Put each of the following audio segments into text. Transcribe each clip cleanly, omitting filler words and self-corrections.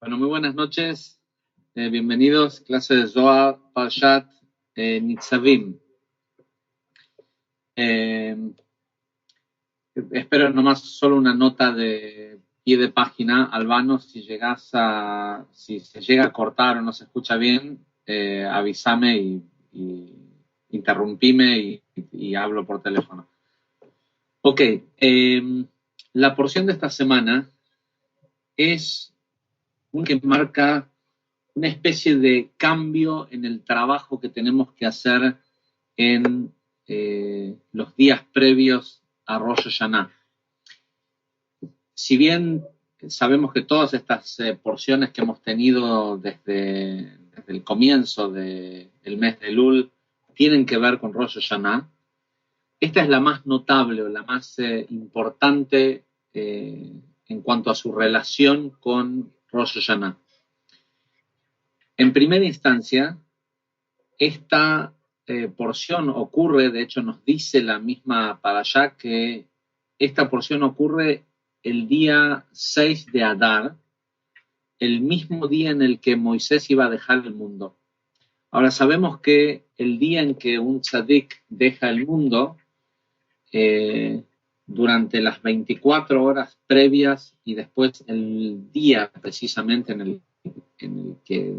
Bueno, muy buenas noches. Bienvenidos, clase de Zohar, Parshat, Nitzavim. Espero nomás solo una nota de pie de página. Albano, si se llega a cortar o no se escucha bien, avísame y interrumpime y hablo por teléfono. Ok, la porción de esta semana es un que marca una especie de cambio en el trabajo que tenemos que hacer en los días previos a Rosh Hashanah. Si bien sabemos que todas estas porciones que hemos tenido desde el comienzo del mes de Elul tienen que ver con Rosh Hashanah, esta es la más notable o la más importante en cuanto a su relación con Rosh Hashanah. En primera instancia, esta porción ocurre, de hecho nos dice la misma Parashá que esta porción ocurre el día 6 de Adar, el mismo día en el que Moisés iba a dejar el mundo. Ahora sabemos que el día en que un tzadik deja el mundo, durante las 24 horas previas y después el día precisamente en el que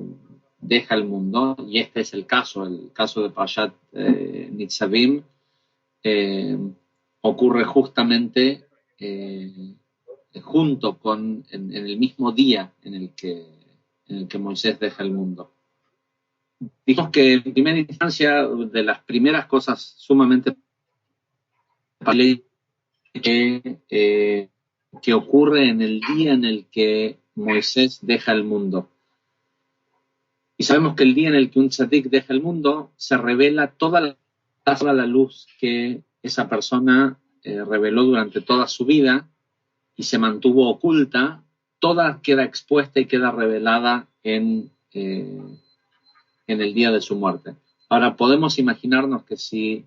deja el mundo, y este es el caso de Parashat Nitzavim, ocurre justamente junto con, en el mismo día en el que Moisés deja el mundo. Dijimos que en primera instancia, de las primeras cosas sumamente que ocurre en el día en el que Moisés deja el mundo. Y sabemos que el día en el que un tzadik deja el mundo, se revela toda la luz que esa persona reveló durante toda su vida y se mantuvo oculta, toda queda expuesta y queda revelada en el día de su muerte. Ahora, podemos imaginarnos que si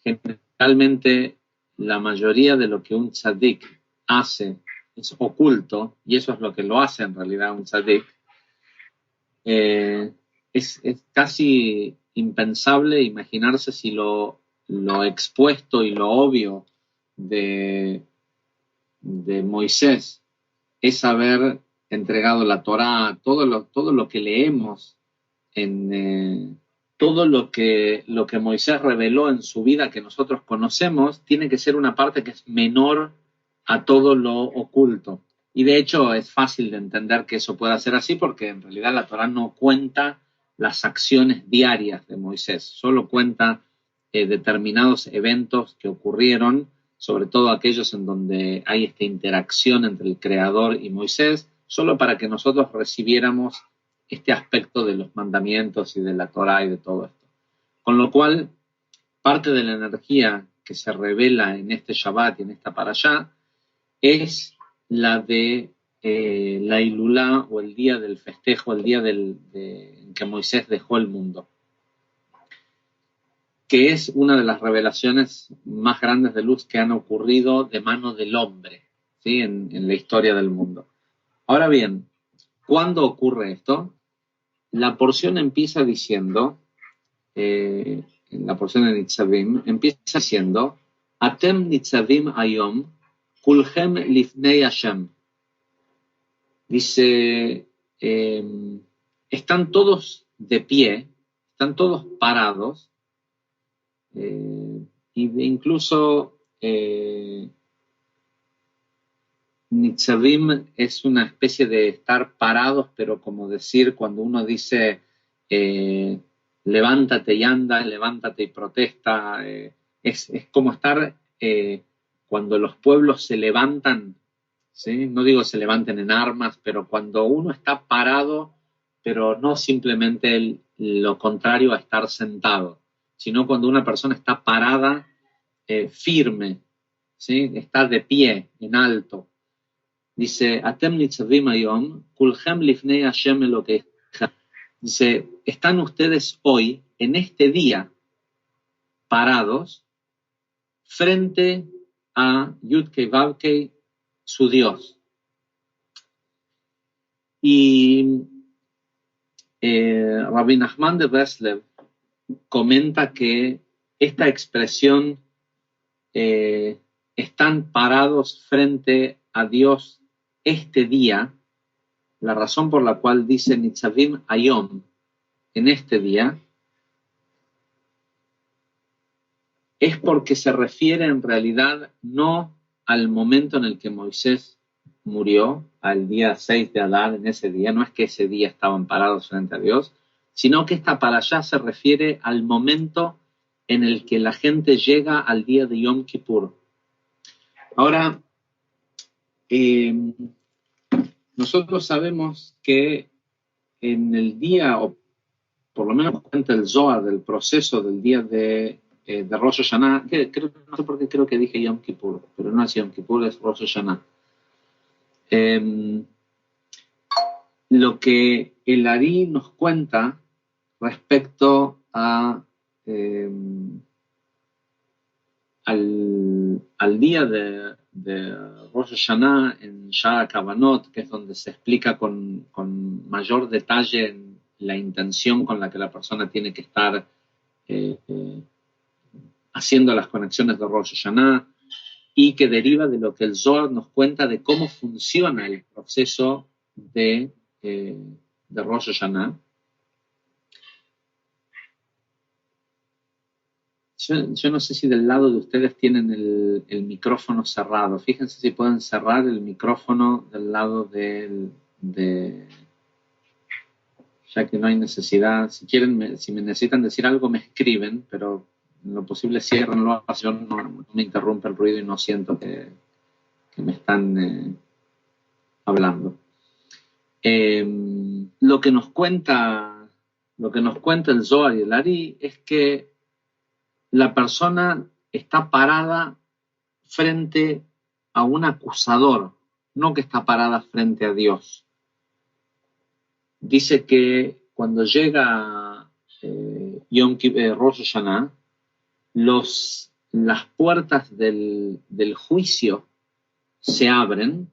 generalmente la mayoría de lo que un tzadik hace es oculto, y eso es lo que lo hace en realidad un tzadik, es casi impensable imaginarse si lo expuesto y lo obvio de Moisés es haber entregado la Torá, todo lo que leemos en todo lo que Moisés reveló en su vida que nosotros conocemos, tiene que ser una parte que es menor a todo lo oculto. Y de hecho es fácil de entender que eso pueda ser así porque en realidad la Torá no cuenta las acciones diarias de Moisés, solo cuenta determinados eventos que ocurrieron, sobre todo aquellos en donde hay esta interacción entre el Creador y Moisés, solo para que nosotros recibiéramos este aspecto de los mandamientos y de la Torá y de todo esto. Con lo cual, parte de la energía que se revela en este Shabbat y en esta Parashá es la de la Ilulá, o el día del festejo, el día en que Moisés dejó el mundo, que es una de las revelaciones más grandes de luz que han ocurrido de mano del hombre, ¿sí? en la historia del mundo. Ahora bien, ¿cuándo ocurre esto? La porción empieza diciendo, en la porción de Nitzavim, empieza diciendo, Atem Nitzavim Ayom, Kulhem Lifnei Hashem. Dice, están todos de pie, están todos parados, y incluso Nitzavim es una especie de estar parados, pero como decir cuando uno dice levántate y anda, levántate y protesta, es como estar cuando los pueblos se levantan, ¿sí? No digo se levanten en armas, pero cuando uno está parado, pero no simplemente lo contrario a estar sentado, sino cuando una persona está parada, firme, ¿sí? Está de pie, en alto. Dice, Atem nitzavim hayom, kulchem lifnei Hashem Elokecha. Dice, están ustedes hoy, en este día, parados, frente a Yudkei Vavkei, su Dios. Y Rabbi Nachman de Breslev comenta que esta expresión están parados frente a Dios este día, la razón por la cual dice Nitzavim Hayom, en este día, es porque se refiere en realidad no al momento en el que Moisés murió, al día 6 de Adar, en ese día, no es que ese día estaban parados frente a Dios, sino que esta parashá se refiere al momento en el que la gente llega al día de Yom Kippur. Ahora, nosotros sabemos que en el día, o por lo menos cuenta el Zohar del proceso del día de Rosh Hashanah, no sé por qué creo que dije Yom Kippur, pero no es Yom Kippur, es Rosh Hashanah. Lo que el Ari nos cuenta respecto a al día de Rosh Hashanah en Shara Kavanot, que es donde se explica con mayor detalle la intención con la que la persona tiene que estar haciendo las conexiones de Rosh Hashanah, y que deriva de lo que el Zohar nos cuenta de cómo funciona el proceso de Rosh Hashanah. Yo no sé si del lado de ustedes tienen el micrófono cerrado. Fíjense si pueden cerrar el micrófono del lado ya que no hay necesidad. Si quieren, si me necesitan decir algo, me escriben, pero en lo posible ciérrenlo, así no me interrumpe el ruido y no siento que me están hablando. Lo que nos cuenta el Zohar y el Ari es que la persona está parada frente a un acusador, no que está parada frente a Dios. Dice que cuando llega Rosh Hashanah, las puertas del juicio se abren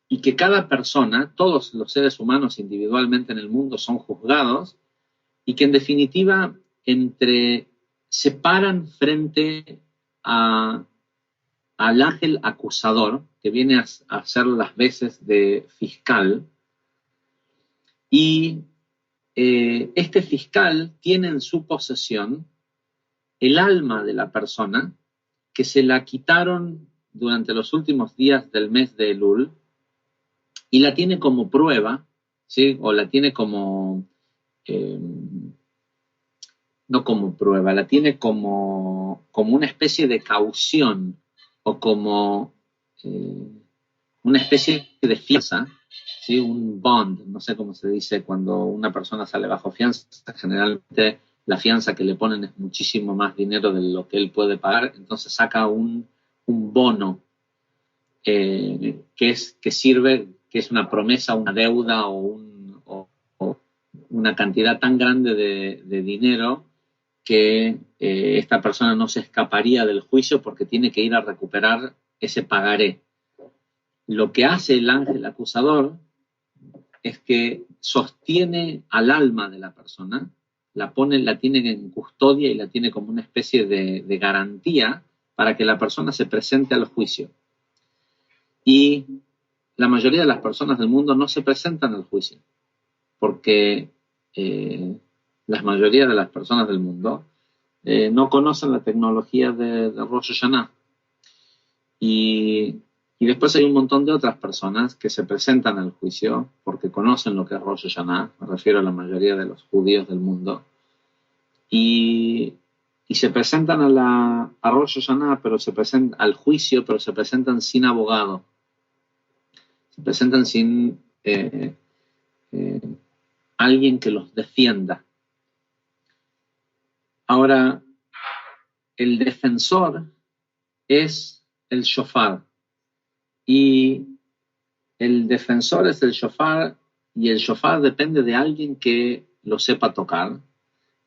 y que cada persona, todos los seres humanos individualmente en el mundo son juzgados y que en definitiva se paran frente al ángel acusador, que viene a hacer las veces de fiscal, y este fiscal tiene en su posesión el alma de la persona que se la quitaron durante los últimos días del mes de Elul y la tiene como prueba, ¿sí? O la tiene como... no como prueba, la tiene como una especie de caución o como una especie de fianza, ¿sí? Un bond, no sé cómo se dice cuando una persona sale bajo fianza. Generalmente la fianza que le ponen es muchísimo más dinero de lo que él puede pagar, entonces saca un bono que sirve, que es una promesa, una deuda o una cantidad tan grande de dinero que esta persona no se escaparía del juicio porque tiene que ir a recuperar ese pagaré. Lo que hace el ángel acusador es que sostiene al alma de la persona, la tiene en custodia y la tiene como una especie de garantía para que la persona se presente al juicio. Y la mayoría de las personas del mundo no se presentan al juicio, porque la mayoría de las personas del mundo no conocen la tecnología de Rosh Hashanah. Y después hay un montón de otras personas que se presentan al juicio porque conocen lo que es Rosh Hashanah, me refiero a la mayoría de los judíos del mundo, y se presentan a Rosh Hashanah, pero se presentan al juicio, pero se presentan sin abogado, se presentan sin alguien que los defienda. Ahora, el defensor es el shofar, y el defensor es el shofar, y el shofar depende de alguien que lo sepa tocar,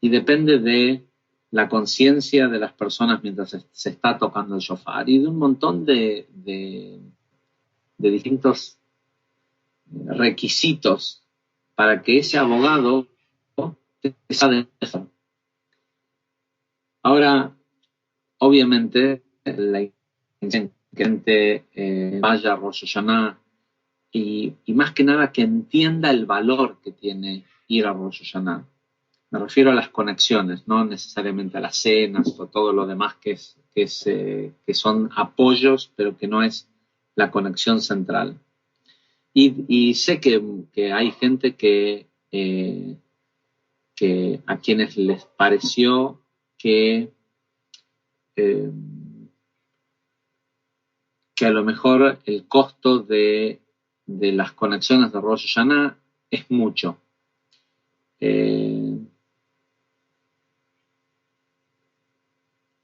y depende de la conciencia de las personas mientras se está tocando el shofar, y de un montón de distintos requisitos para que ese abogado te sabe eso. Ahora, obviamente, la intención que la gente vaya a Rosh Hashanah y más que nada que entienda el valor que tiene ir a Rosh Hashanah. Me refiero a las conexiones, no necesariamente a las cenas o todo lo demás que son apoyos, pero que no es la conexión central. Y sé que hay gente que a quienes les pareció que a lo mejor el costo de las conexiones de Rosh Hashanah es mucho.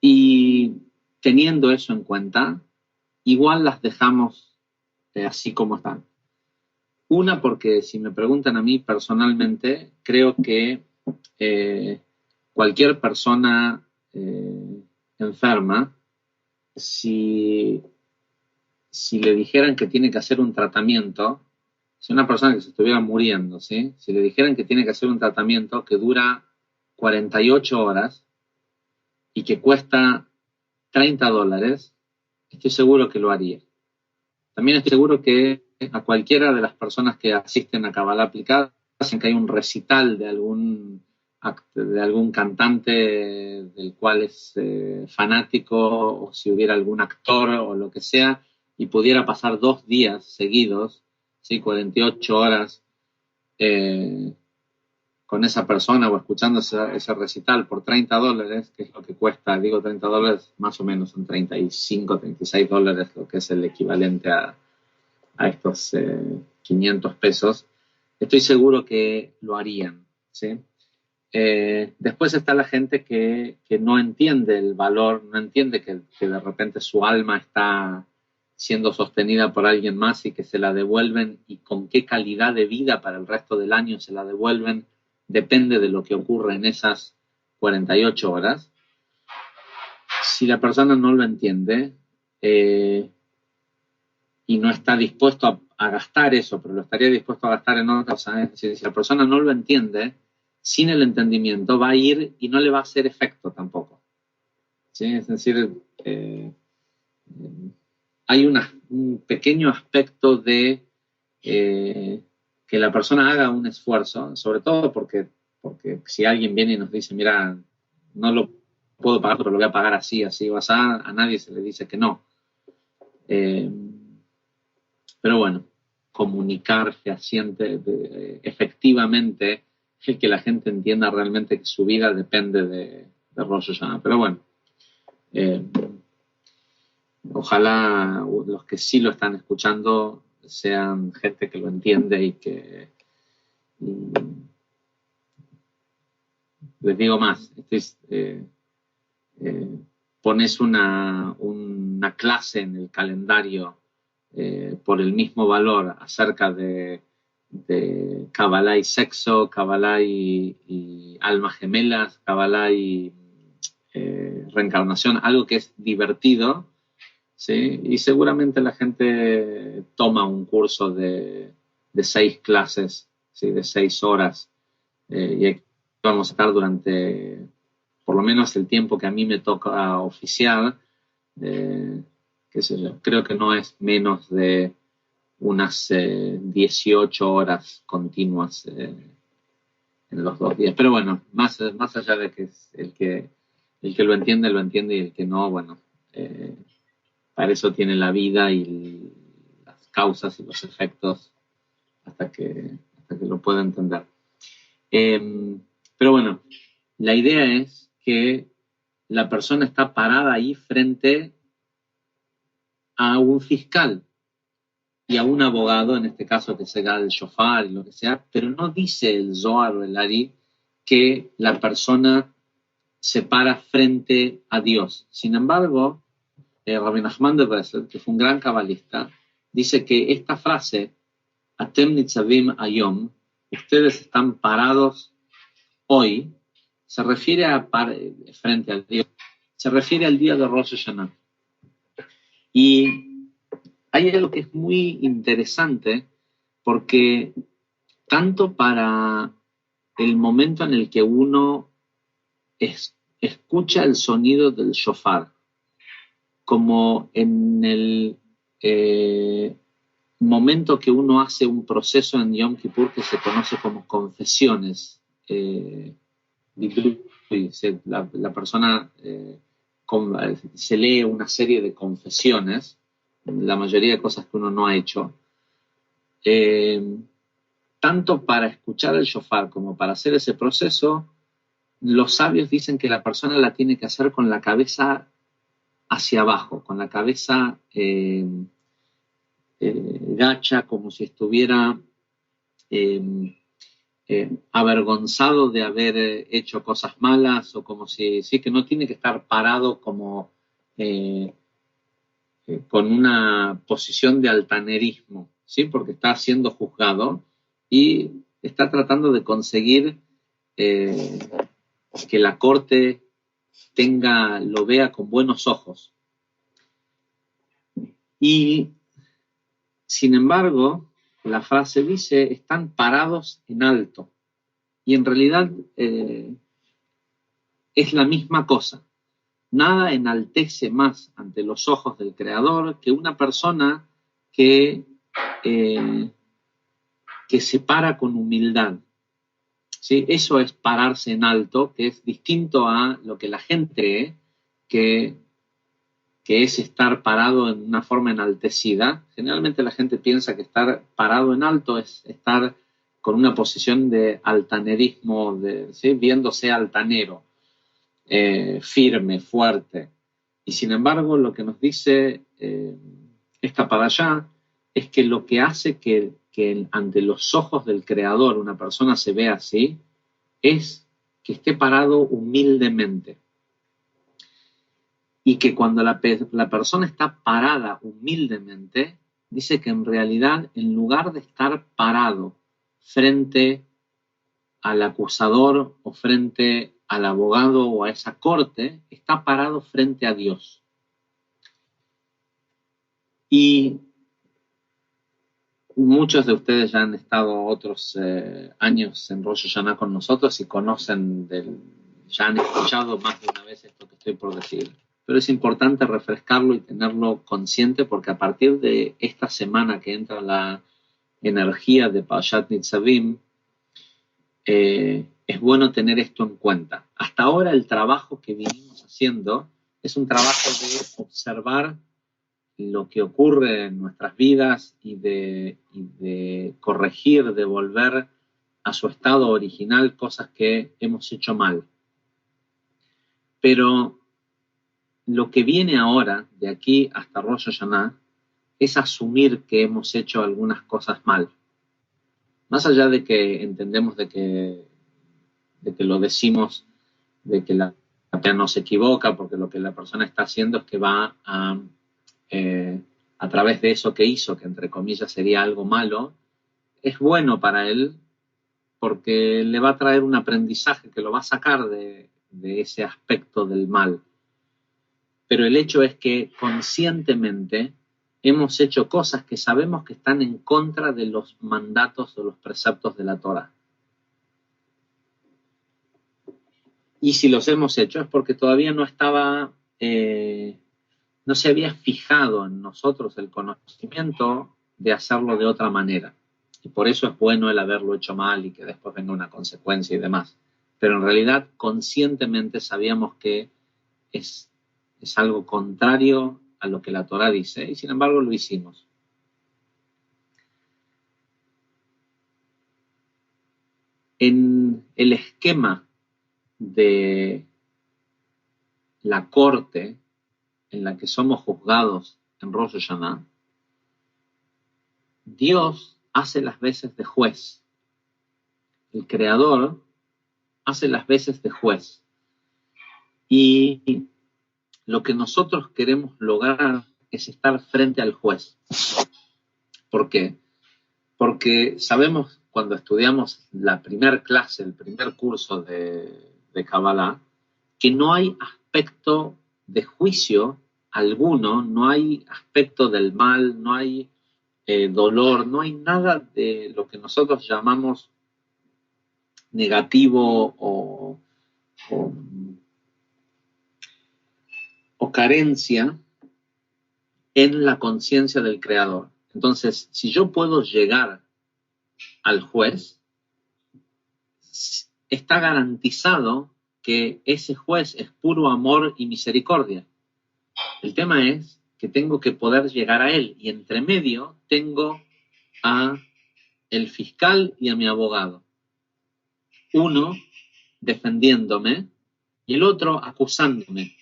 Y teniendo eso en cuenta, igual las dejamos así como están. Una, porque si me preguntan a mí personalmente, creo que cualquier persona enferma, si le dijeran que tiene que hacer un tratamiento, si una persona que se estuviera muriendo, ¿sí? Si le dijeran que tiene que hacer un tratamiento que dura 48 horas y que cuesta $30, estoy seguro que lo haría. También estoy seguro que a cualquiera de las personas que asisten a Kabbalah aplicada, hacen que hay un recital de algún cantante del cual es fanático, o si hubiera algún actor o lo que sea, y pudiera pasar 2 días seguidos, ¿sí? 48 horas con esa persona o escuchando ese recital por $30, que es lo que cuesta, digo $30, más o menos son $35, $36, lo que es el equivalente a estos 500 pesos, estoy seguro que lo harían, ¿sí? Después está la gente que no entiende el valor, no entiende que de repente su alma está siendo sostenida por alguien más y que se la devuelven, y con qué calidad de vida para el resto del año se la devuelven depende de lo que ocurre en esas 48 horas. Si la persona no lo entiende y no está dispuesto a gastar eso, pero lo estaría dispuesto a gastar en otras cosas, si la persona no lo entiende, sin el entendimiento va a ir y no le va a hacer efecto tampoco, ¿sí? Es decir, hay un pequeño aspecto de que la persona haga un esfuerzo, sobre todo porque si alguien viene y nos dice, mira, no lo puedo pagar, pero lo voy a pagar así o así, a nadie se le dice que no. Pero bueno, comunicar efectivamente que la gente entienda realmente que su vida depende de Rosh Hashanah. Pero bueno, ojalá los que sí lo están escuchando sean gente que lo entiende y que les digo más, pones una clase en el calendario por el mismo valor acerca de Kabbalah y sexo, Kabbalah y almas gemelas, Kabbalah y reencarnación, algo que es divertido, ¿sí? Y seguramente la gente toma un curso de 6 clases, ¿sí? De 6 horas, y vamos a estar durante por lo menos el tiempo que a mí me toca oficiar, qué sé yo, creo que no es menos de unas 18 horas continuas en los 2 días. Pero bueno, más allá de que el que lo entiende, y el que no, bueno, para eso tiene la vida y las causas y los efectos hasta que lo pueda entender. Pero bueno, la idea es que la persona está parada ahí frente a un fiscal y a un abogado, en este caso que será el shofar y lo que sea, pero no dice el Zohar o el Ari que la persona se para frente a Dios. Sin embargo, Rabbi Nachman de Breslev, que fue un gran cabalista, dice que esta frase, Atem nitzavim ayom, ustedes están parados hoy, se refiere frente al Dios, se refiere al día de Rosh Hashanah. Y hay algo que es muy interesante, porque tanto para el momento en el que uno escucha el sonido del shofar, como en el momento que uno hace un proceso en Yom Kippur que se conoce como confesiones. La persona se lee una serie de confesiones, la mayoría de cosas que uno no ha hecho. Tanto para escuchar el shofar como para hacer ese proceso, los sabios dicen que la persona la tiene que hacer con la cabeza hacia abajo, con la cabeza gacha, como si estuviera avergonzado de haber hecho cosas malas, o como si, sí, que no tiene que estar parado como con una posición de altanerismo, ¿sí? Porque está siendo juzgado y está tratando de conseguir que la corte lo vea con buenos ojos. Y, sin embargo, la frase dice, están parados en alto. Y en realidad es la misma cosa. Nada enaltece más ante los ojos del Creador que una persona que se para con humildad. ¿Sí? Eso es pararse en alto, que es distinto a lo que la gente cree que es estar parado en una forma enaltecida. Generalmente la gente piensa que estar parado en alto es estar con una posición de altanerismo, ¿sí? Viéndose altanero, firme, fuerte. Y sin embargo, lo que nos dice esta parashá es que lo que hace que ante los ojos del Creador una persona se vea así es que esté parado humildemente. Y que cuando la persona está parada humildemente, dice que en realidad, en lugar de estar parado frente al acusador o frente al abogado o a esa corte, está parado frente a Dios. Y muchos de ustedes ya han estado otros años en Rosh Hashanah con nosotros y conocen, ya han escuchado más de una vez esto que estoy por decir. Pero es importante refrescarlo y tenerlo consciente, porque a partir de esta semana que entra la energía de Parashat Nitzavim, es bueno tener esto en cuenta. Hasta ahora el trabajo que vinimos haciendo es un trabajo de observar lo que ocurre en nuestras vidas y de corregir, de volver a su estado original cosas que hemos hecho mal. Pero lo que viene ahora, de aquí hasta Rosh Hashanah, es asumir que hemos hecho algunas cosas mal. Más allá de que entendemos de que lo decimos, de que la persona no se equivoca, porque lo que la persona está haciendo es que va a través de eso que hizo, que entre comillas sería algo malo, es bueno para él porque le va a traer un aprendizaje que lo va a sacar de ese aspecto del mal. Pero el hecho es que conscientemente hemos hecho cosas que sabemos que están en contra de los mandatos o los preceptos de la Torah. Y si los hemos hecho es porque todavía no estaba, no se había fijado en nosotros el conocimiento de hacerlo de otra manera. Y por eso es bueno el haberlo hecho mal y que después venga una consecuencia y demás. Pero en realidad conscientemente sabíamos que es algo contrario a lo que la Torah dice, y sin embargo lo hicimos. En el esquema de la corte en la que somos juzgados en Rosh Hashanah, Dios hace las veces de juez. El Creador hace las veces de juez. Y lo que nosotros queremos lograr es estar frente al juez. ¿Por qué? Porque sabemos cuando estudiamos la primer clase, el primer curso de Kabbalah, que no hay aspecto de juicio alguno, no hay aspecto del mal, no hay dolor, no hay nada de lo que nosotros llamamos negativo o carencia en la conciencia del Creador. Entonces, si yo puedo llegar al juez, está garantizado que ese juez es puro amor y misericordia. El tema es que tengo que poder llegar a él, y entre medio tengo a el fiscal y a mi abogado. Uno defendiéndome y el otro acusándome.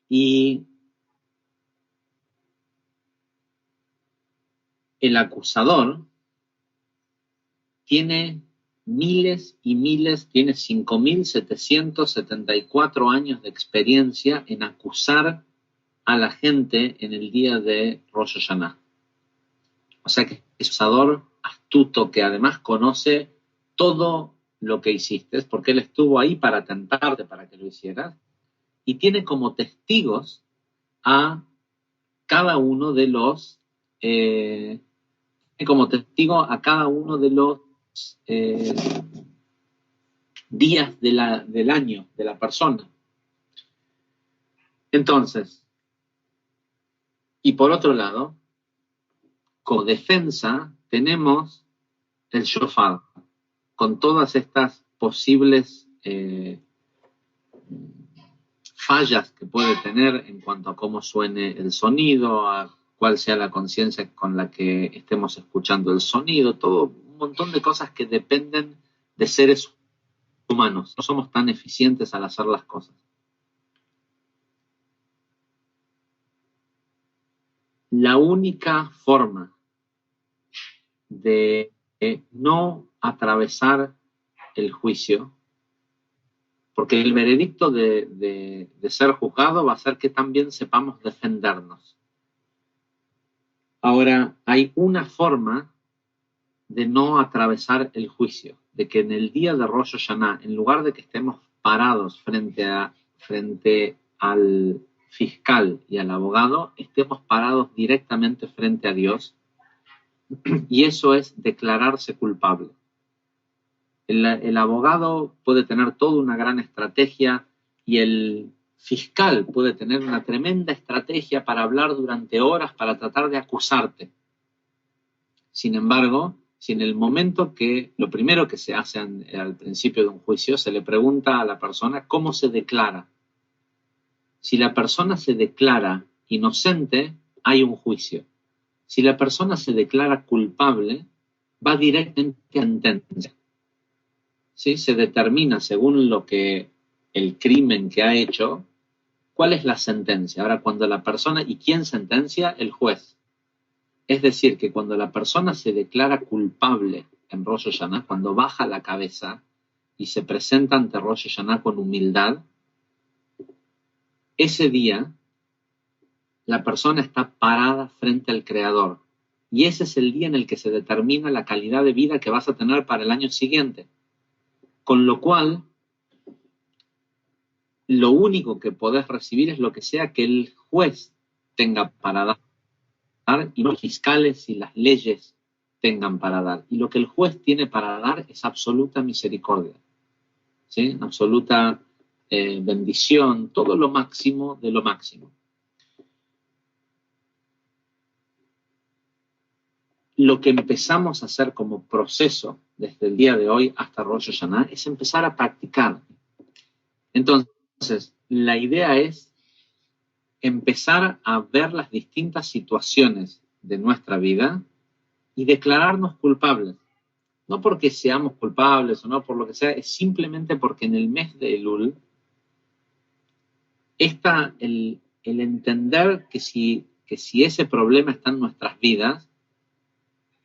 Y el acusador tiene miles y miles, tiene 5.774 años de experiencia en acusar a la gente en el día de Rosh Hashanah. O sea que es un acusador astuto que además conoce todo lo que hiciste, porque él estuvo ahí para tentarte para que lo hicieras, y tiene como testigos a cada uno de los días del año de la persona. Entonces, y por otro lado, como defensa tenemos el shofar, con todas estas posibles fallas que puede tener en cuanto a cómo suene el sonido, a cuál sea la conciencia con la que estemos escuchando el sonido, todo un montón de cosas que dependen de seres humanos. No somos tan eficientes al hacer las cosas. La única forma de no atravesar el juicio, porque el veredicto de ser juzgado va a ser que también sepamos defendernos. Ahora, hay una forma de no atravesar el juicio, de que en el día de Rosh Hashanah, en lugar de que estemos parados frente al fiscal y al abogado, estemos parados directamente frente a Dios, y eso es declararse culpable. El abogado puede tener toda una gran estrategia y el fiscal puede tener una tremenda estrategia para hablar durante horas para tratar de acusarte. Sin embargo, si en el momento que lo primero que se hace al principio de un juicio, se le pregunta a la persona cómo se declara. Si la persona se declara inocente, hay un juicio. Si la persona se declara culpable, va directamente a sentencia. ¿Sí? Se determina según lo que el crimen que ha hecho, cuál es la sentencia. Ahora, cuando la persona, ¿y quién sentencia? El juez. Es decir, que cuando la persona se declara culpable en Rosh Hashanah, cuando baja la cabeza y se presenta ante Rosh Hashanah con humildad, ese día la persona está parada frente al Creador. Y ese es el día en el que se determina la calidad de vida que vas a tener para el año siguiente. Con lo cual, lo único que podés recibir es lo que sea que el juez tenga para dar y los fiscales y las leyes tengan para dar. Y lo que el juez tiene para dar es absoluta misericordia, ¿sí? Absoluta bendición, todo lo máximo de lo máximo. Lo que empezamos a hacer como proceso desde el día de hoy hasta Rosh Hashanah es empezar a practicar. Entonces, la idea es empezar a ver las distintas situaciones de nuestra vida y declararnos culpables. No porque seamos culpables o no por lo que sea, es simplemente porque en el mes de Elul está el entender que si ese problema está en nuestras vidas,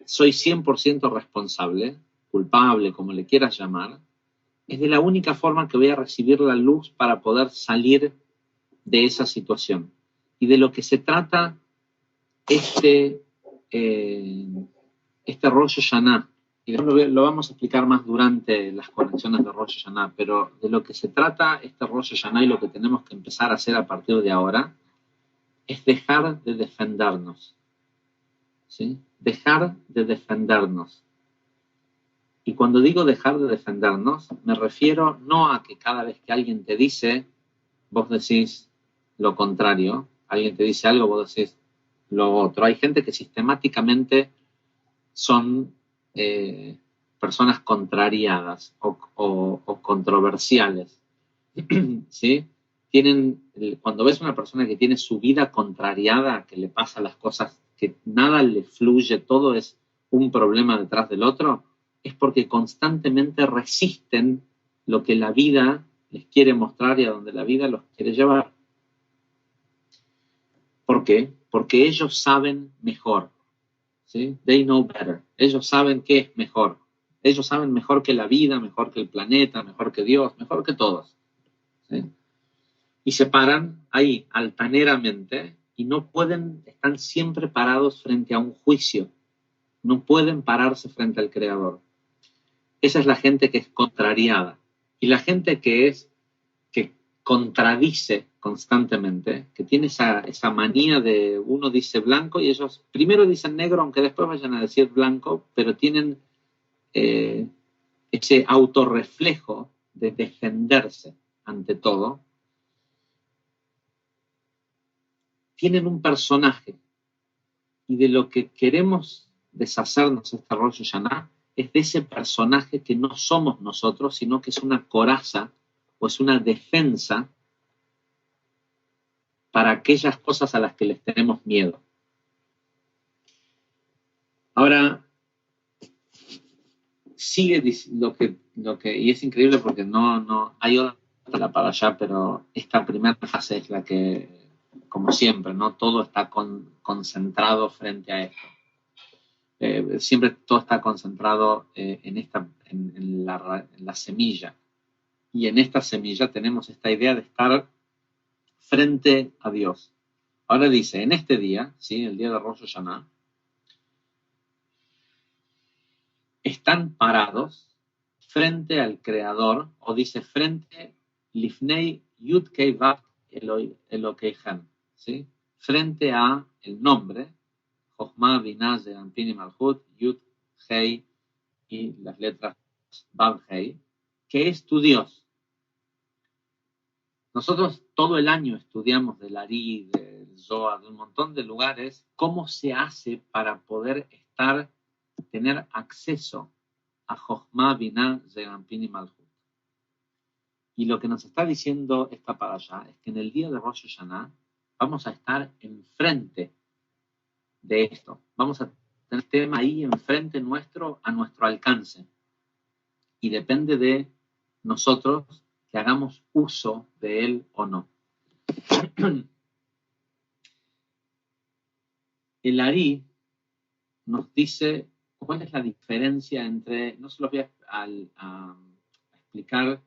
soy 100% responsable, culpable, como le quieras llamar, es de la única forma que voy a recibir la luz para poder salir de esa situación. Y de lo que se trata este Rosh Hashanah, y lo vamos a explicar más durante las conexiones de Rosh Hashanah, pero de lo que se trata este Rosh Hashanah y lo que tenemos que empezar a hacer a partir de ahora es dejar de defendernos. ¿sí? Dejar de defendernos. Y cuando digo dejar de defendernos, me refiero no a que cada vez que alguien te dice, vos decís lo contrario, alguien te dice algo, vos decís lo otro. Hay gente que sistemáticamente son personas contrariadas o controversiales, ¿sí? Cuando ves una persona que tiene su vida contrariada, que le pasa las cosas, que nada le fluye, todo es un problema detrás del otro, es porque constantemente resisten lo que la vida les quiere mostrar y a donde la vida los quiere llevar. ¿Por qué? Porque ellos saben mejor, ¿sí? They know better. Ellos saben qué es mejor. Ellos saben mejor que la vida, mejor que el planeta, mejor que Dios, mejor que todos, ¿sí? Y se paran ahí altaneramente y no pueden, están siempre parados frente a un juicio. No pueden pararse frente al Creador. Esa es la gente que es contrariada. Y la gente que contradice constantemente, que tiene esa manía de uno dice blanco y ellos primero dicen negro, aunque después vayan a decir blanco, pero tienen ese autorreflejo de defenderse ante todo. Tienen un personaje y de lo que queremos deshacernos este Rosh Hashanah es de ese personaje que no somos nosotros, sino que es una coraza o es una defensa para aquellas cosas a las que les tenemos miedo. Ahora, sigue lo que y es increíble porque no hay otra para allá, pero esta primera fase es la que, como siempre, ¿no? Todo está concentrado frente a esto. Siempre todo está concentrado en la semilla. Y en esta semilla tenemos esta idea de estar frente a Dios. Ahora dice, en este día, ¿sí? El día de Rosh Hashanah, están parados frente al Creador, o dice frente Lifnei Yud Kei Vav Elokeihem, ¿sí? Frente a el nombre, Jochma, Binah, Zeranpin y Malchut, Yud, Hei y las letras Vav, Hei, que es tu Dios. Nosotros todo el año estudiamos del Ari, del Zohar, de un montón de lugares, cómo se hace para poder tener acceso a Jochma, Binah, Zeranpin y Malchut. Y lo que nos está diciendo esta parasha es que en el día de Rosh Hashanah vamos a estar enfrente de esto. Vamos a tener el tema ahí enfrente nuestro, a nuestro alcance. Y depende de nosotros que hagamos uso de él o no. El Ari nos dice cuál es la diferencia entre, no se los voy a explicar,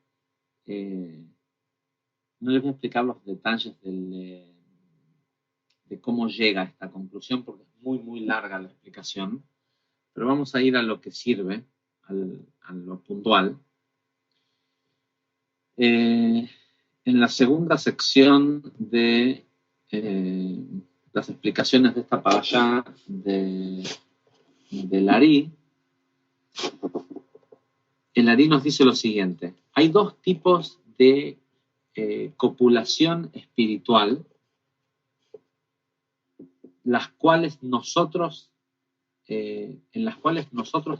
no les voy a explicar los detalles de cómo llega a esta conclusión, porque es muy, muy larga la explicación, pero vamos a ir a lo que sirve, a lo puntual. En la segunda sección de las explicaciones de esta parashá del Ari, el Ari nos dice lo siguiente: hay dos tipos de copulación espiritual, en las cuales nosotros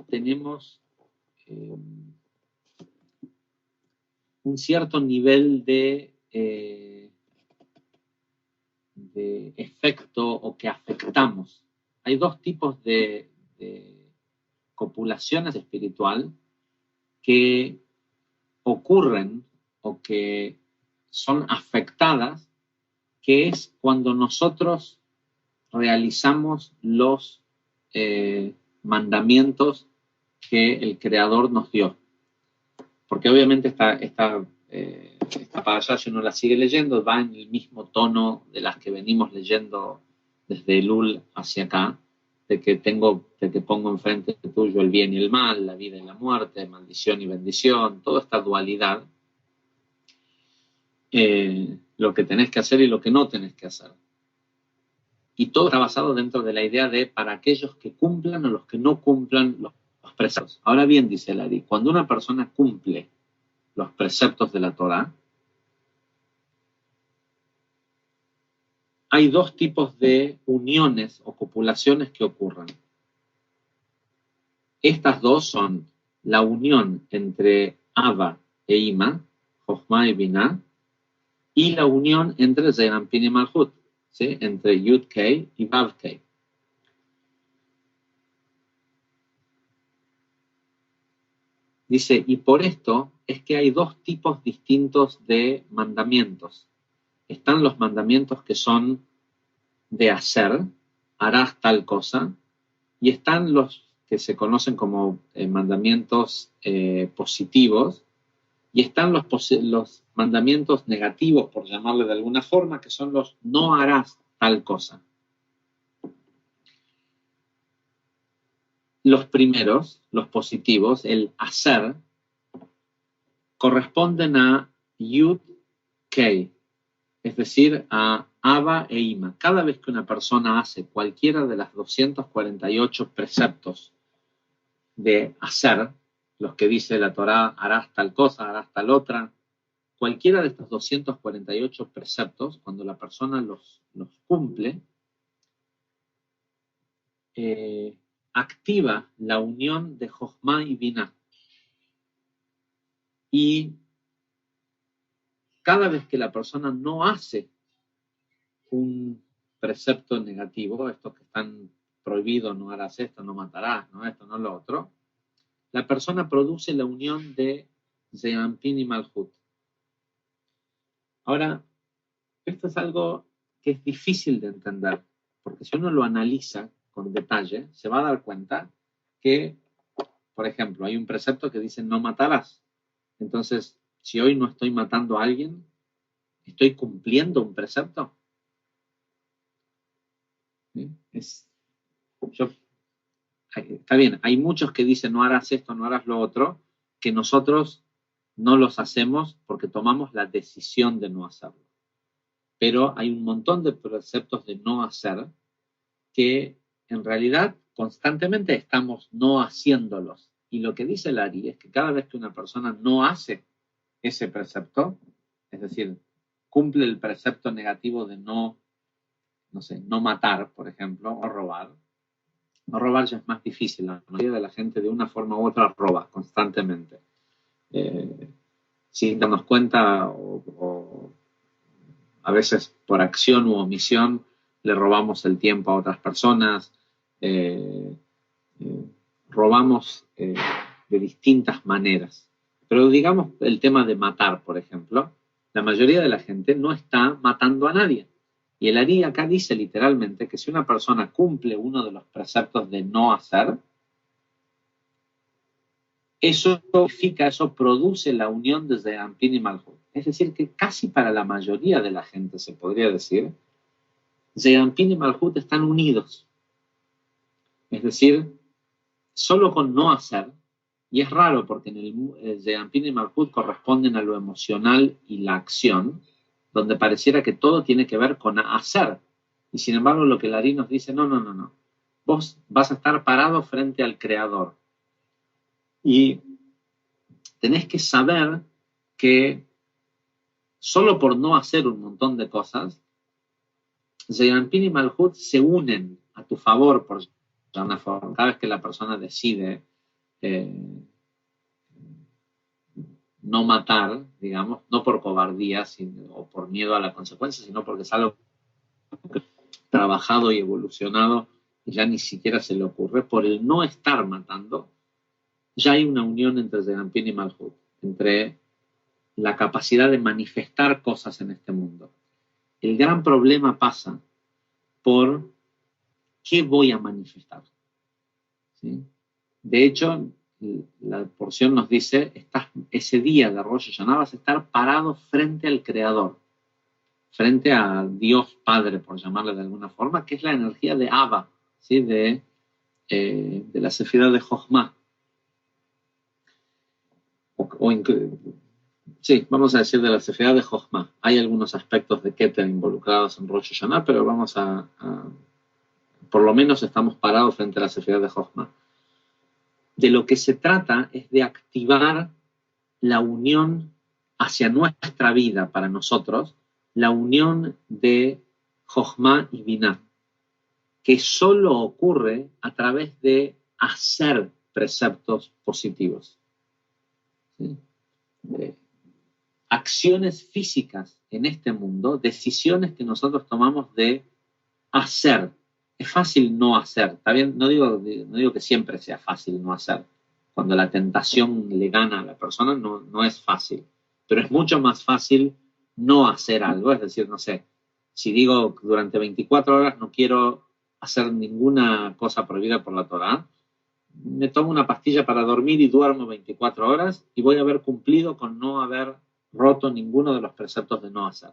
tenemos un cierto nivel de efecto o que afectamos. Hay dos tipos de copulaciones espiritual que ocurren o que son afectadas, que es cuando nosotros realizamos los mandamientos que el Creador nos dio. Porque obviamente esta parashá, si uno la sigue leyendo, va en el mismo tono de las que venimos leyendo desde Elul hacia acá, de que pongo enfrente tuyo el bien y el mal, la vida y la muerte, maldición y bendición, toda esta dualidad, lo que tenés que hacer y lo que no tenés que hacer. Y todo está basado dentro de la idea de para aquellos que cumplan o los que no cumplan los preceptos. Ahora bien, dice Lari, cuando una persona cumple los preceptos de la Torá, hay dos tipos de uniones o copulaciones que ocurren. Estas dos son la unión entre Abba e Ima, Jochma y Binah, y la unión entre Zeir Anpin y Malhut, ¿sí? Entre Yud Kei y Vav Kei. Dice, y por esto es que hay dos tipos distintos de mandamientos. Están los mandamientos que son de hacer, harás tal cosa, y están los que se conocen como mandamientos positivos, y están los mandamientos negativos, por llamarle de alguna forma, que son los no harás tal cosa. Los primeros, los positivos, el hacer, corresponden a Yud Kei, es decir, a Abba e Ima. Cada vez que una persona hace cualquiera de las 248 preceptos de hacer, los que dice la Torá, harás tal cosa, harás tal otra, cualquiera de estos 248 preceptos, cuando la persona los cumple, activa la unión de Jochma y Binah. Y cada vez que la persona no hace un precepto negativo, estos que están prohibidos, no harás esto, no matarás, no esto, no lo otro, la persona produce la unión de Zeir Anpin y Malhut. Ahora, esto es algo que es difícil de entender, porque si uno lo analiza con detalle, se va a dar cuenta que, por ejemplo, hay un precepto que dice no matarás. Entonces, si hoy no estoy matando a alguien, ¿estoy cumpliendo un precepto? ¿Sí? Está bien, hay muchos que dicen no harás esto, no harás lo otro, que nosotros no los hacemos porque tomamos la decisión de no hacerlo. Pero hay un montón de preceptos de no hacer que en realidad constantemente estamos no haciéndolos. Y lo que dice Lari es que cada vez que una persona no hace ese precepto, es decir, cumple el precepto negativo de no matar, por ejemplo, o robar. No robar ya es más difícil. La mayoría de la gente de una forma u otra roba constantemente. Sin darnos cuenta o a veces por acción u omisión le robamos el tiempo a otras personas, robamos de distintas maneras. Pero digamos el tema de matar, por ejemplo, la mayoría de la gente no está matando a nadie. Y el Ari acá dice literalmente que si una persona cumple uno de los preceptos de no hacer, eso produce la unión desde Anpin y Malhut. Es decir, que casi para la mayoría de la gente se podría decir, Zeir Anpin y Malhut están unidos. Es decir, solo con no hacer, y es raro porque en el Zeir Anpin y Malhut corresponden a lo emocional y la acción, donde pareciera que todo tiene que ver con hacer. Y sin embargo, lo que Lari nos dice, no. Vos vas a estar parado frente al Creador. Y tenés que saber que solo por no hacer un montón de cosas, Zeir Anpin y Malhut se unen a tu favor por una forma. Cada vez que la persona decide no matar, digamos, no por cobardía o por miedo a la consecuencia, sino porque es algo trabajado y evolucionado y ya ni siquiera se le ocurre, por el no estar matando, ya hay una unión entre Zeir Anpin y Malhut, entre la capacidad de manifestar cosas en este mundo. El gran problema pasa por qué voy a manifestar. ¿Sí? De hecho, la porción nos dice, ese día de Rosh Hashanah vas a estar parado frente al Creador, frente a Dios Padre, por llamarle de alguna forma, que es la energía de Abba, ¿sí? de la Sefirá de Jochma. Sí, vamos a decir de la Sefirá de Jochma. Hay algunos aspectos de Keter involucrados en Rosh Hashanah, pero vamos a por lo menos estamos parados frente a la Sefirá de Jochma. De lo que se trata es de activar la unión hacia nuestra vida para nosotros, la unión de Jochma y Binah, que solo ocurre a través de hacer preceptos positivos. ¿Sí? Acciones físicas en este mundo, decisiones que nosotros tomamos de hacer. Es fácil no hacer, ¿está bien? No digo que siempre sea fácil no hacer. Cuando la tentación le gana a la persona no es fácil, pero es mucho más fácil no hacer algo. Es decir, no sé, si digo durante 24 horas no quiero hacer ninguna cosa prohibida por la Torá, me tomo una pastilla para dormir y duermo 24 horas y voy a haber cumplido con no haber roto ninguno de los preceptos de no hacer.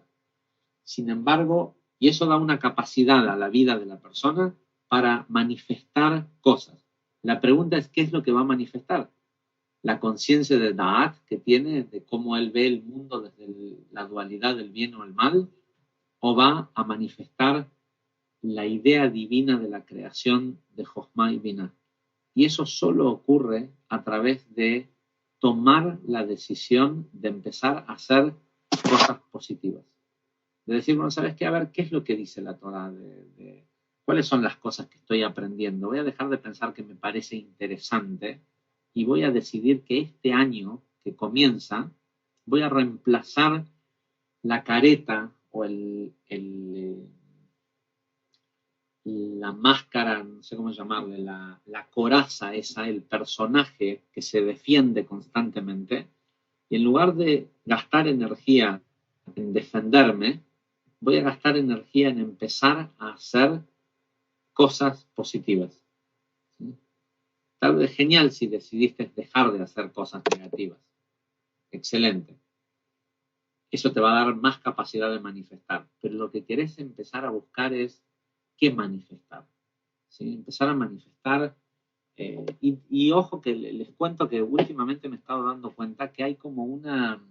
Sin embargo, y eso da una capacidad a la vida de la persona para manifestar cosas. La pregunta es, ¿qué es lo que va a manifestar? La conciencia de Da'at que tiene, de cómo él ve el mundo desde la dualidad del bien o el mal, o va a manifestar la idea divina de la creación de Jochma y Binah. Y eso solo ocurre a través de tomar la decisión de empezar a hacer cosas positivas. De decir, bueno, ¿sabes qué? A ver, ¿qué es lo que dice la Torá? ¿Cuáles son las cosas que estoy aprendiendo? Voy a dejar de pensar que me parece interesante y voy a decidir que este año que comienza voy a reemplazar la careta o la máscara, no sé cómo llamarle, la coraza esa, el personaje que se defiende constantemente, y en lugar de gastar energía en defenderme, voy a gastar energía en empezar a hacer cosas positivas. ¿Sí? Tal vez genial si decidiste dejar de hacer cosas negativas. Excelente. Eso te va a dar más capacidad de manifestar. Pero lo que querés empezar a buscar es qué manifestar. ¿Sí? Empezar a manifestar. Y ojo que les cuento que últimamente me he estado dando cuenta que hay como una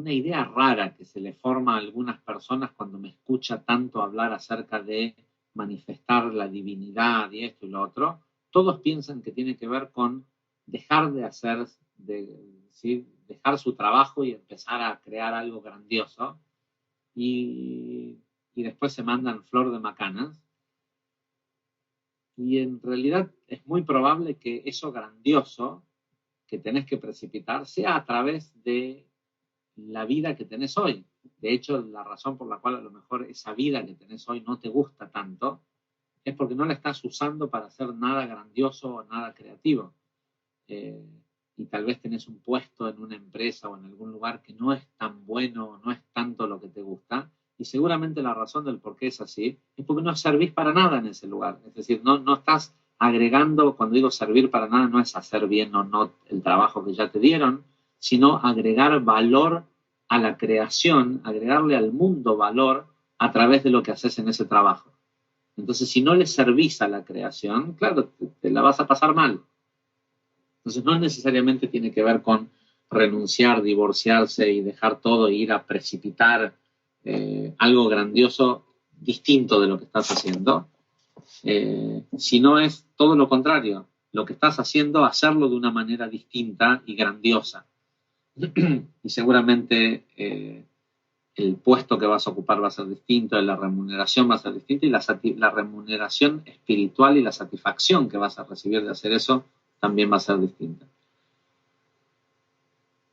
idea rara que se le forma a algunas personas cuando me escucha tanto hablar acerca de manifestar la divinidad y esto y lo otro. Todos piensan que tiene que ver con dejar de hacer, ¿sí? Dejar su trabajo y empezar a crear algo grandioso. Y después se mandan flor de macanas. Y en realidad es muy probable que eso grandioso que tenés que precipitar sea a través de la vida que tenés hoy. De hecho, la razón por la cual a lo mejor esa vida que tenés hoy no te gusta tanto es porque no la estás usando para hacer nada grandioso o nada creativo. Y tal vez tenés un puesto en una empresa o en algún lugar que no es tan bueno, no es tanto lo que te gusta, y seguramente la razón del por qué es así es porque no servís para nada en ese lugar. Es decir, no estás agregando, cuando digo servir para nada, no es hacer bien o no el trabajo que ya te dieron, sino agregar valor a la creación, agregarle al mundo valor a través de lo que haces en ese trabajo. Entonces, si no le servís a la creación, claro, te la vas a pasar mal. Entonces, no necesariamente tiene que ver con renunciar, divorciarse y dejar todo e ir a precipitar algo grandioso distinto de lo que estás haciendo, sino es todo lo contrario. Lo que estás haciendo, hacerlo de una manera distinta y grandiosa. Y seguramente el puesto que vas a ocupar va a ser distinto, la remuneración va a ser distinta y la remuneración espiritual y la satisfacción que vas a recibir de hacer eso también va a ser distinta.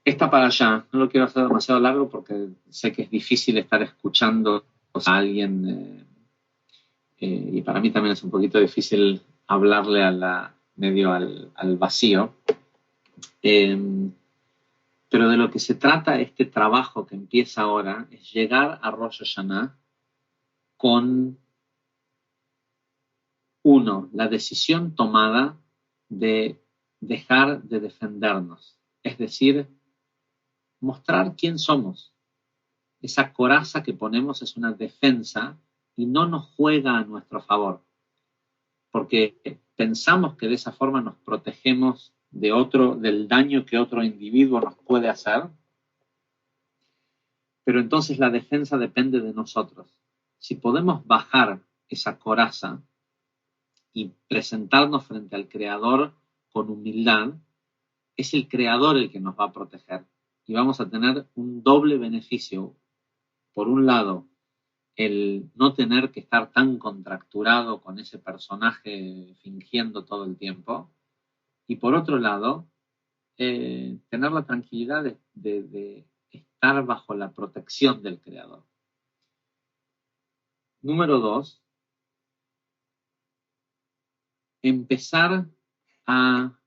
Esta para allá, no lo quiero hacer demasiado largo porque sé que es difícil estar escuchando a alguien y para mí también es un poquito difícil hablarle medio al vacío. Pero de lo que se trata este trabajo que empieza ahora es llegar a Rosh Hashanah con la decisión tomada de dejar de defendernos, es decir, mostrar quién somos. Esa coraza que ponemos es una defensa y no nos juega a nuestro favor, porque pensamos que de esa forma nos protegemos del daño que otro individuo nos puede hacer, Pero entonces la defensa depende de nosotros. Si podemos bajar esa coraza y presentarnos frente al Creador con humildad, es el Creador el que nos va a proteger. Y vamos a tener un doble beneficio. Por un lado, el no tener que estar tan contracturado con ese personaje fingiendo todo el tiempo. Y por otro lado, tener la tranquilidad de estar bajo la protección del Creador. Número 2, empezar a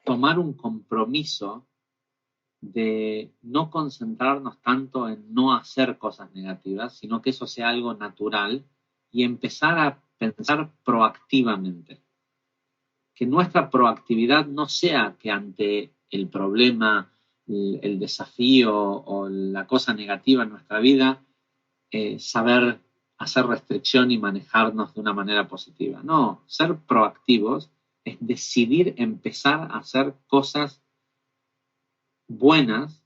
tomar un compromiso de no concentrarnos tanto en no hacer cosas negativas, sino que eso sea algo natural y empezar a pensar proactivamente. Que nuestra proactividad no sea que ante el problema, el desafío o la cosa negativa en nuestra vida, saber hacer restricción y manejarnos de una manera positiva. No, ser proactivos es decidir empezar a hacer cosas buenas,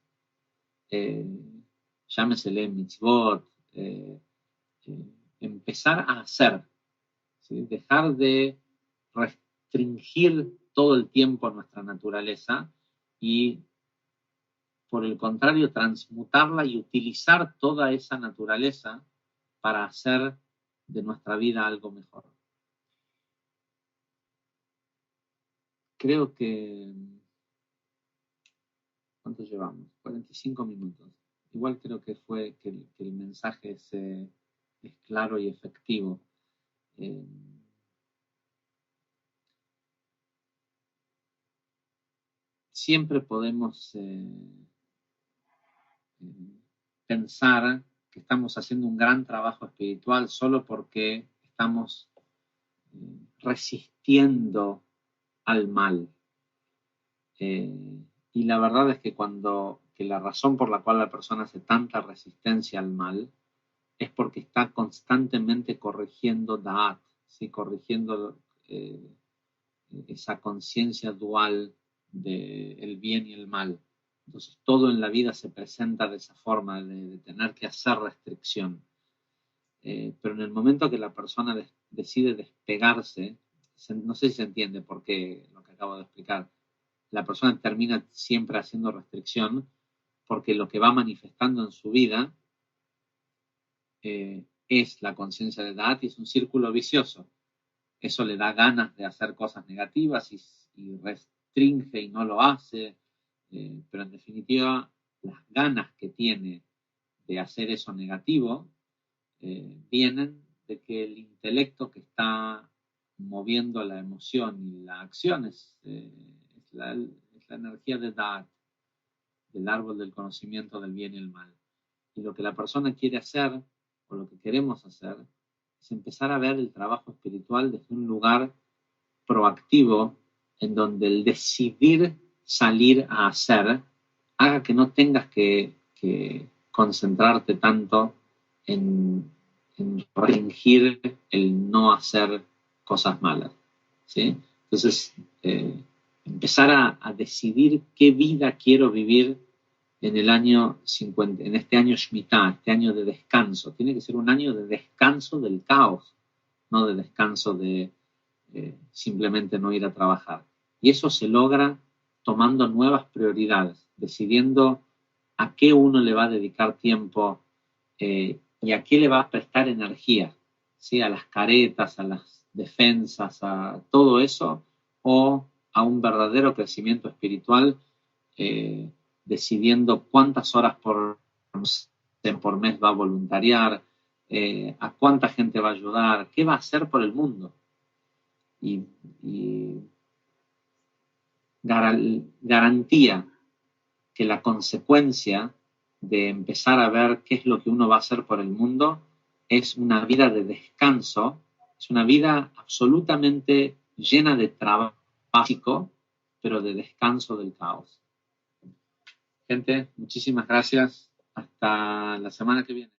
llámesele mitzvot, empezar a hacer, ¿sí? Dejar de restringir todo el tiempo nuestra naturaleza y, por el contrario, transmutarla y utilizar toda esa naturaleza para hacer de nuestra vida algo mejor. Creo que... ¿Cuánto llevamos? 45 minutos. Igual creo que el mensaje es claro y efectivo. Siempre podemos pensar que estamos haciendo un gran trabajo espiritual solo porque estamos resistiendo al mal. Y la verdad es que la razón por la cual la persona hace tanta resistencia al mal es porque está constantemente corrigiendo Da'at, ¿sí? Corrigiendo esa conciencia dual del bien y el mal. Entonces todo en la vida se presenta de esa forma, de tener que hacer restricción. Pero en el momento que la persona decide despegarse, no sé si se entiende por qué lo que acabo de explicar, la persona termina siempre haciendo restricción porque lo que va manifestando en su vida es la conciencia de Da'at y es un círculo vicioso. Eso le da ganas de hacer cosas negativas y restringe y no lo hace, pero en definitiva las ganas que tiene de hacer eso negativo vienen de que el intelecto que está moviendo la emoción y la acción es la energía de Da'at, del árbol del conocimiento del bien y el mal. Y lo que la persona quiere hacer, o lo que queremos hacer, es empezar a ver el trabajo espiritual desde un lugar proactivo, en donde el decidir salir a hacer haga que no tengas que concentrarte tanto en restringir el no hacer cosas malas, ¿sí? Entonces, empezar a decidir qué vida quiero vivir en el año 50, en este año Shemitah, este año de descanso. Tiene que ser un año de descanso del caos, no de descanso de simplemente no ir a trabajar. Y eso se logra tomando nuevas prioridades, decidiendo a qué uno le va a dedicar tiempo y a qué le va a prestar energía, ¿sí? A las caretas, a las defensas, a todo eso, o a un verdadero crecimiento espiritual, decidiendo cuántas horas por mes va a voluntariar, a cuánta gente va a ayudar, qué va a hacer por el mundo. Y garantía que la consecuencia de empezar a ver qué es lo que uno va a hacer por el mundo es una vida de descanso, es una vida absolutamente llena de trabajo básico, pero de descanso del caos. Gente, muchísimas gracias. Hasta la semana que viene.